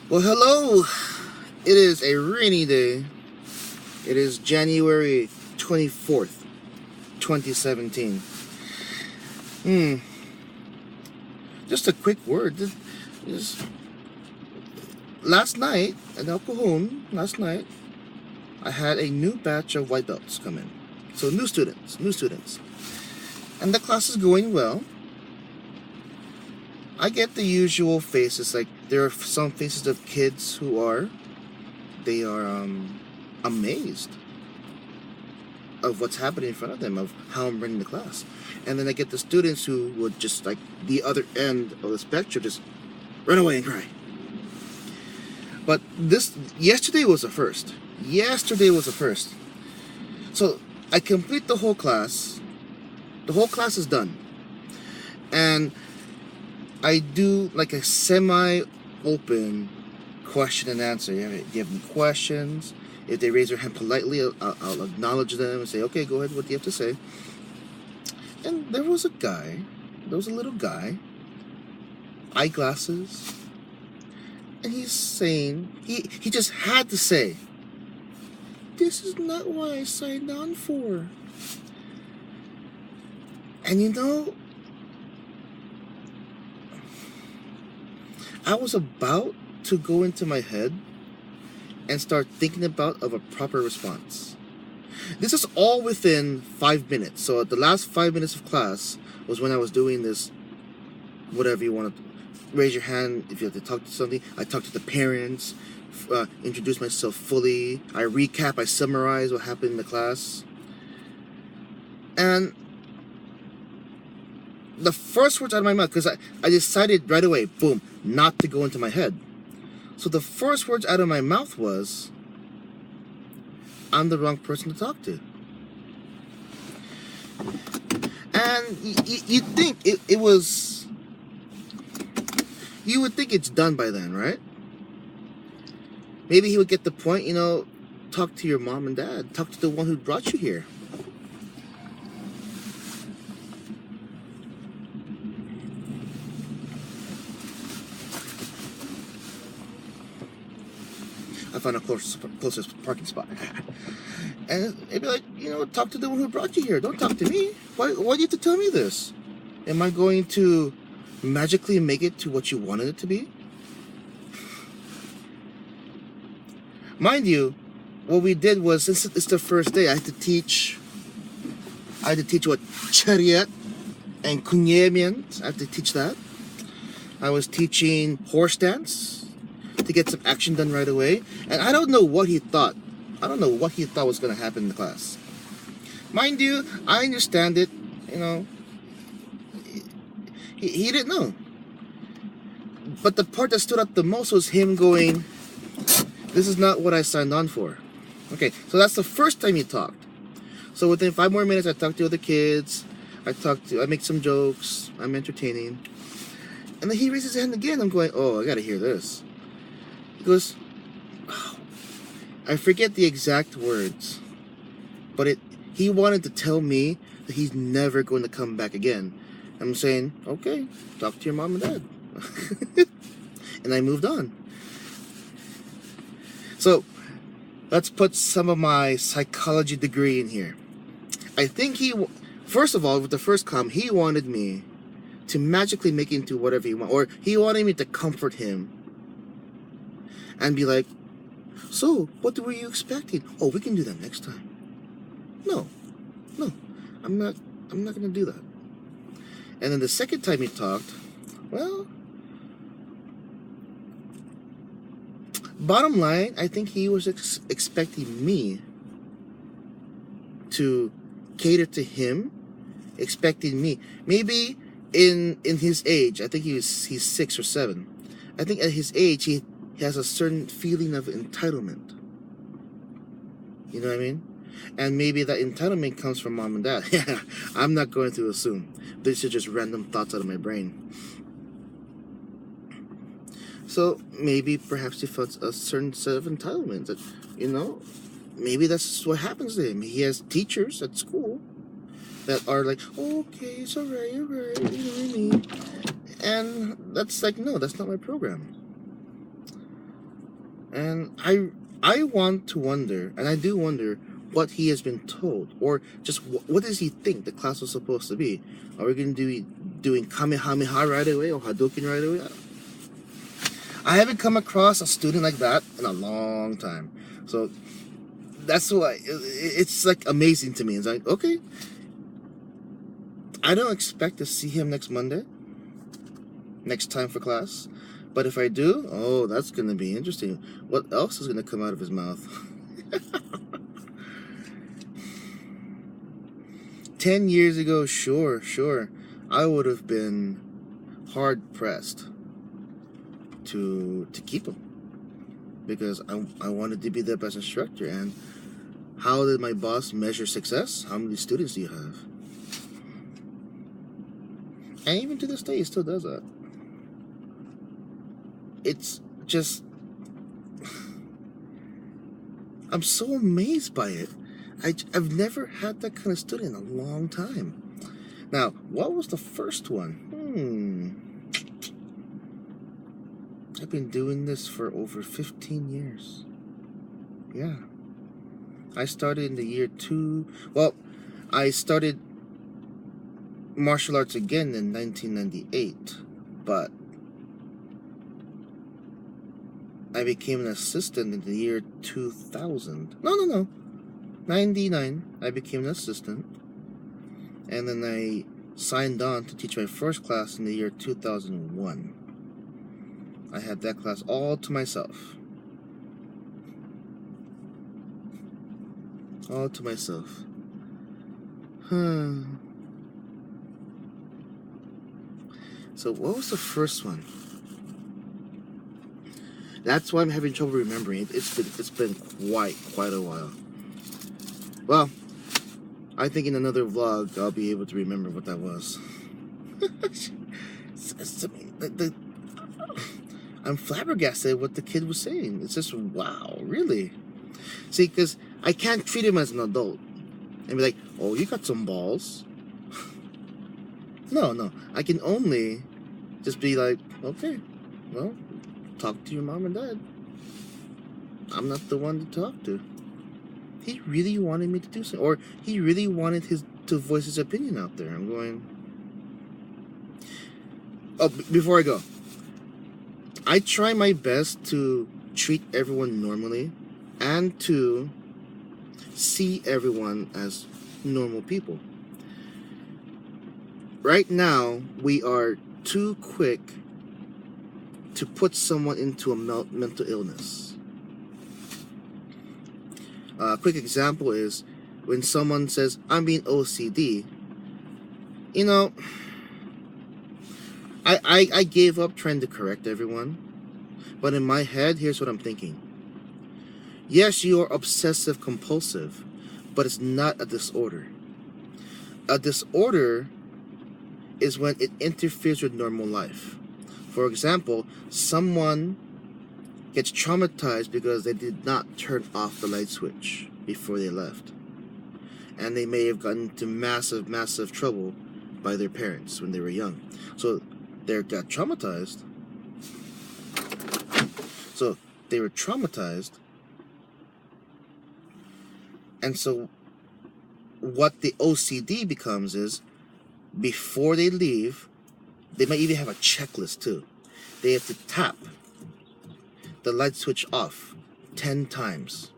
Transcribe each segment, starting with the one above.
Well, hello. It is a rainy day. It is January 24th, 2017. Hmm. Just a quick word. Just, last night at El Cajon, I had a new batch of white belts come in. So new students. And the class is going well. I get the usual faces, like there are some faces of kids who are amazed of what's happening in front of them, of how I'm running the class. And then I get the students who would just, like, the other end of the spectrum, just run away and cry. But yesterday was a first. So I complete the whole class. The whole class is done. And I do like a semi-open question and answer. You have any questions? If they raise their hand politely, I'll acknowledge them and say, okay, go ahead, what do you have to say? And there was a little guy, eyeglasses, and he's saying, he just had to say, this is not what I signed on for. And I was about to go into my head and start thinking about of a proper response. This is all within 5 minutes. So the last 5 minutes of class was when I was doing this, whatever you want to, raise your hand if you have to talk to something. I talk to the parents, introduce myself fully. I recap, I summarize what happened in the class. And the first words out of my mouth, because I decided right away, boom, not to go into my head. So the first words out of my mouth was, I'm the wrong person to talk to. And you'd think it was, you would think it's done by then, right? Maybe he would get the point, talk to your mom and dad. Talk to the one who brought you here. I found a closest parking spot. And it'd be like, talk to the one who brought you here. Don't talk to me. Why do you have to tell me this? Am I going to magically make it to what you wanted it to be? Mind you, what we did was, since it's the first day, I had to teach what chariot and kunye meant. I had to teach that. I was teaching horse dance to get some action done right away. And I don't know what he thought. Was going to happen in the class. Mind you, I understand it. He didn't know. But the part that stood out the most was him going, this is not what I signed on for. Okay, so that's the first time he talked. So within 5 more minutes, I talked to other kids. I make some jokes. I'm entertaining. And then he raises his hand again. I'm going, oh, I gotta hear this. He goes, oh, I forget the exact words, but he wanted to tell me that he's never going to come back again. I'm saying, okay, talk to your mom and dad. And I moved on. So let's put some of my psychology degree in here. I think first of all, with the first comment, he wanted me to magically make it into whatever he wanted, or he wanted me to comfort him and be like, so what were you expecting? Oh, we can do that next time. No, I'm not gonna do that. And then the second time he talked, well, bottom line, I think he was expecting me to cater to him, expecting me. Maybe in his age, I think he's 6 or 7. I think at his age, he has a certain feeling of entitlement. You know what I mean? And maybe that entitlement comes from mom and dad. I'm not going to assume. These are just random thoughts out of my brain. So maybe perhaps he felt a certain set of entitlement that, maybe that's what happens to him. He has teachers at school that are like, oh, okay, it's alright, you know what I mean? And that's like, no, that's not my program. And I want to wonder, and I do wonder, what he has been told, or just what does he think the class was supposed to be? Are we going to be doing Kamehameha right away or Hadouken right away? I haven't come across a student like that in a long time. So that's why it's like amazing to me. It's like, okay, I don't expect to see him next Monday, next time for class. But if I do, oh, that's going to be interesting. What else is going to come out of his mouth? 10 years ago, sure, I would have been hard pressed to keep him, because I wanted to be the best instructor. And how did my boss measure success? How many students do you have? And even to this day, he still does that. It's just, I'm so amazed by it. I've never had that kind of student in a long time. Now, what was the first one? I've been doing this for over 15 years. Yeah. I started in the year I started martial arts again in 1998, but I became an assistant in the year 2000. No. 99, I became an assistant. And then I signed on to teach my first class in the year 2001. I had that class all to myself. All to myself. So what was the first one? That's why I'm having trouble remembering. It's been quite a while. Well, I think in another vlog I'll be able to remember what that was. I'm flabbergasted what the kid was saying. It's just, wow, really? See, because I can't treat him as an adult and be like, oh, you got some balls. No, I can only just be like, okay, well, talk to your mom and dad. I'm not the one to talk to. He really wanted me to do something, or he really wanted to voice his opinion out there. I'm going, oh, before I go, I try my best to treat everyone normally and to see everyone as normal people. Right now, we are too quick to put someone into a mental illness. A quick example is when someone says, I'm being OCD. You know, I gave up trying to correct everyone. But in my head, here's what I'm thinking. Yes, you are obsessive compulsive, but it's not a disorder. A disorder is when it interferes with normal life. For example, someone gets traumatized because they did not turn off the light switch before they left. And they may have gotten into massive trouble by their parents when they were young. So they got traumatized. So they were traumatized. And so what the OCD becomes is, before they leave, they might even have a checklist too. They have to tap the light switch off 10 times.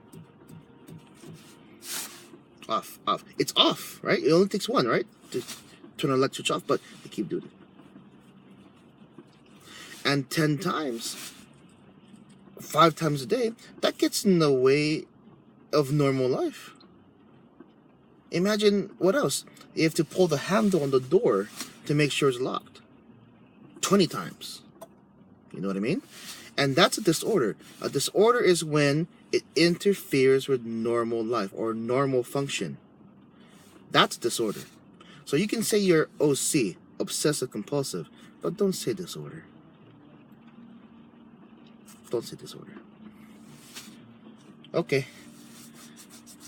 Off. It's off, right? It only takes one, right? To turn the light switch off, but they keep doing it. And 10 times, 5 times a day, that gets in the way of normal life. Imagine what else? You have to pull the handle on the door to make sure it's locked 20 times. You know what I mean? And that's a disorder. A disorder is when it interferes with normal life or normal function. That's disorder. So you can say you're OC, obsessive compulsive, but don't say disorder. Don't say disorder. Okay.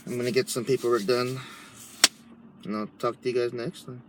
I'm gonna get some paperwork done, and I'll talk to you guys next time.